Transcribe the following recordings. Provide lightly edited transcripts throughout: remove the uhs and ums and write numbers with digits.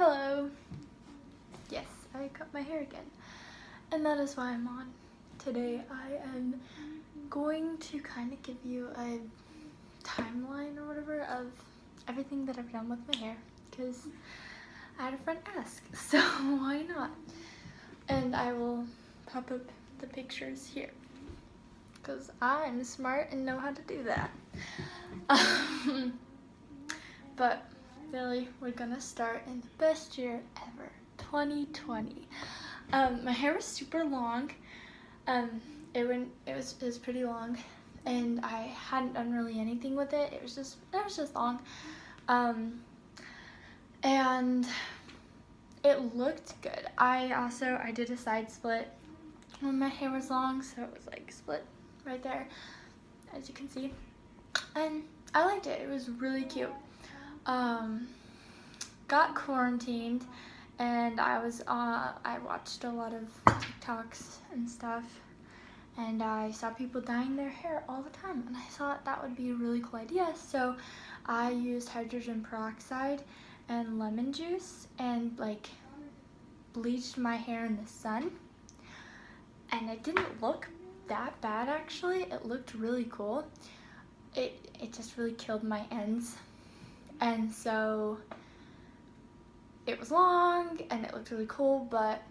Hello. Yes, I cut my hair again. And that is why I'm on. Today I am going to kind of give you a timeline or whatever of everything that I've done with my hair, because I had a friend ask, so why not? And I will pop up the pictures here, because I'm smart and know how to do that. But really, we're gonna start in the best year ever, 2020. My hair was super long. It was pretty long, and I hadn't done really anything with it. It was just long, and it looked good. I did a side split when my hair was long, so it was like split right there, as you can see, and I liked it. It was really cute. Got quarantined, and I watched a lot of TikToks and stuff, and I saw people dyeing their hair all the time, and I thought that would be a really cool idea. So I used hydrogen peroxide and lemon juice and like bleached my hair in the sun, and it didn't look that bad actually. It looked really cool. It just really killed my ends, and so it was long and it looked really cool, but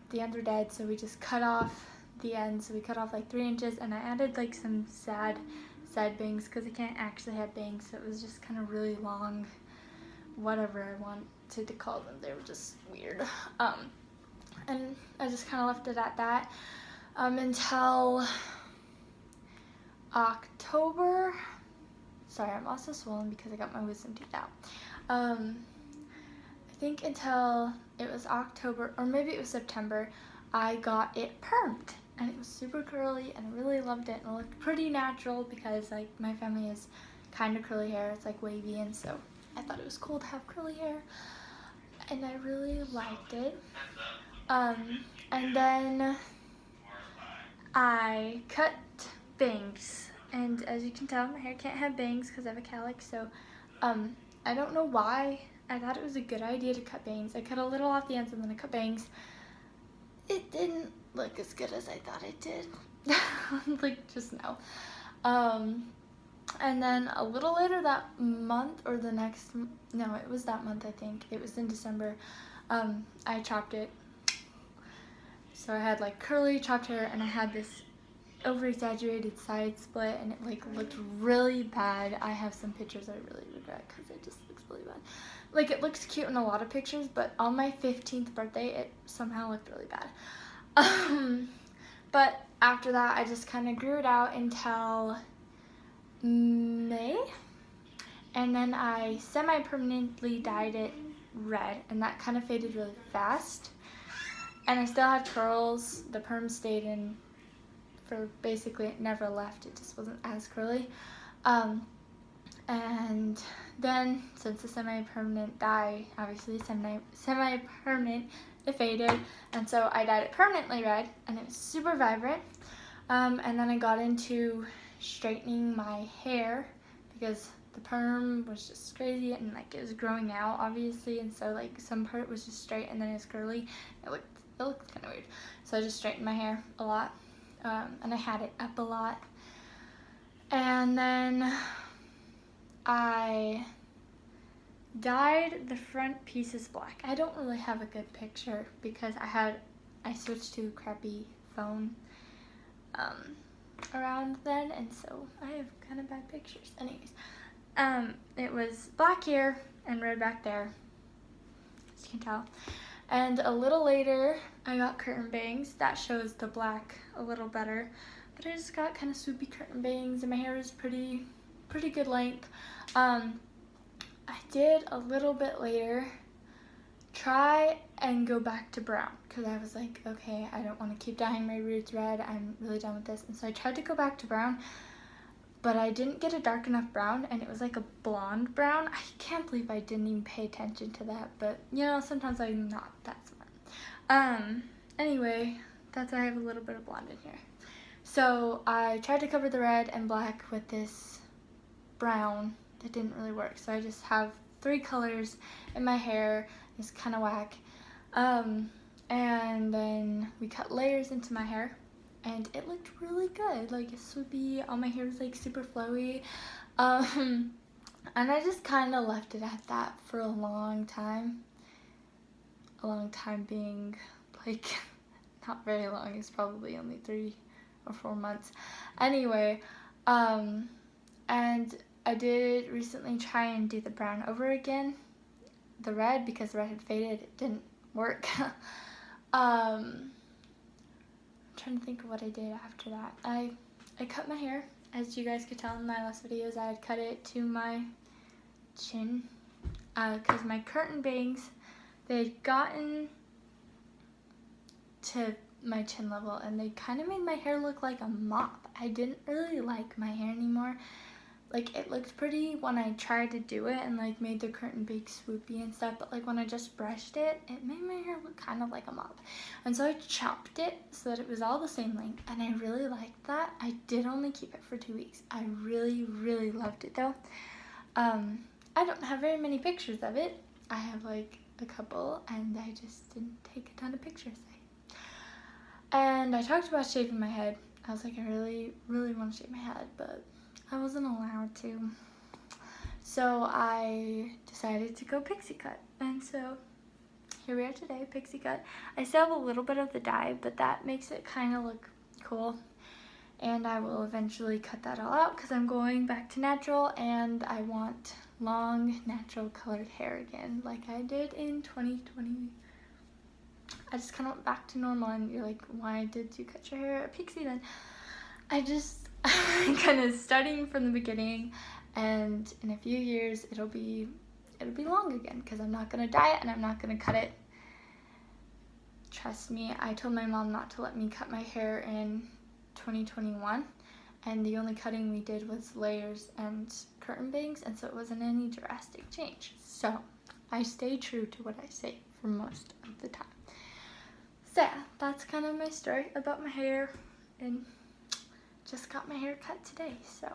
the ends were dead, so we just cut off the ends. So we cut off like 3 inches, and I added like some side bangs because I can't actually have bangs, so it was just kind of really long, whatever I wanted to call them. They were just weird. And I just kind of left it at that until October. Sorry, I'm also swollen because I got my wisdom teeth out. I think until it was October, or maybe it was September, I got it permed, and it was super curly, and I really loved it, and it looked pretty natural because like my family is kind of curly hair. It's like wavy, and so I thought it was cool to have curly hair, and I really liked it. And then I cut bangs, and as you can tell, my hair can't have bangs because I have a cowlick, so I don't know why. I thought it was a good idea to cut bangs. I cut a little off the ends and then I cut bangs. It didn't look as good as I thought it did. Like just now. And then a little later that month, or the next, no, it was that month I think. It was in December. I chopped it. So I had like curly chopped hair, and I had this over-exaggerated side split, and it like looked really bad. I have some pictures I really regret because it just looks really bad. Like it looks cute in a lot of pictures, but on my 15th birthday it somehow looked really bad. But after that I just kind of grew it out until May, and then I semi-permanently dyed it red, and that kind of faded really fast, and I still had curls. The perm stayed in for basically, it never left. It just wasn't as curly. And then since the semi-permanent dye, obviously semi-permanent, it faded, and so I dyed it permanently red, and it was super vibrant. And then I got into straightening my hair because the perm was just crazy, and like it was growing out obviously, and so like some part was just straight and then it's curly. It looked kind of weird, so I just straightened my hair a lot. And I had it up a lot, and then I dyed the front pieces black. I don't really have a good picture because I switched to a crappy phone around then, and so I have kind of bad pictures. Anyways, it was black here and red back there, as you can tell. And a little later, I got curtain bangs. That shows the black a little better. But I just got kind of swoopy curtain bangs, and my hair is pretty good length. I did a little bit later try and go back to brown, because I was like, okay, I don't want to keep dyeing my roots red. I'm really done with this. And so I tried to go back to brown, but I didn't get a dark enough brown, and it was like a blonde brown. I can't believe I didn't even pay attention to that, but you know, sometimes I'm not that smart. Anyway, that's why I have a little bit of blonde in here. So I tried to cover the red and black with this brown. That didn't really work, so I just have 3 colors in my hair, It's kind of whack. And then we cut layers into my hair, and it looked really good. Like, swoopy, all my hair was like super flowy. And I just kind of left it at that for a long time. A long time being like not very long. It's probably only 3 or 4 months. Anyway, and I did recently try and do the brown over again, the red, because the red had faded. It didn't work. I'm trying to think of what I did after that. I cut my hair. As you guys could tell in my last videos, I had cut it to my chin, because my curtain bangs, they had gotten to my chin level, and they kind of made my hair look like a mop. I didn't really like my hair anymore. Like, it looked pretty when I tried to do it and like made the curtain big swoopy and stuff, but like when I just brushed it, it made my hair look kind of like a mop. And so I chopped it so that it was all the same length, and I really liked that. I did only keep it for 2 weeks. I really, really loved it though. I don't have very many pictures of it. I have like a couple, and I just didn't take a ton of pictures. And I talked about shaving my head. I was like, I really, really want to shave my head, but I wasn't allowed to. So I decided to go pixie cut. And so here we are today, pixie cut. I still have a little bit of the dye, but that makes it kind of look cool. And I will eventually cut that all out because I'm going back to natural, and I want long, natural colored hair again like I did in 2020. I just kind of went back to normal, and you're like, why did you cut your hair a pixie then? I just kind of studying from the beginning, and in a few years it'll be long again because I'm not gonna dye it and I'm not gonna cut it. Trust me, I told my mom not to let me cut my hair in 2021, and the only cutting we did was layers and curtain bangs, and so it wasn't any drastic change. So I stay true to what I say for most of the time. So yeah, that's kind of my story about my hair, and just got my hair cut today, so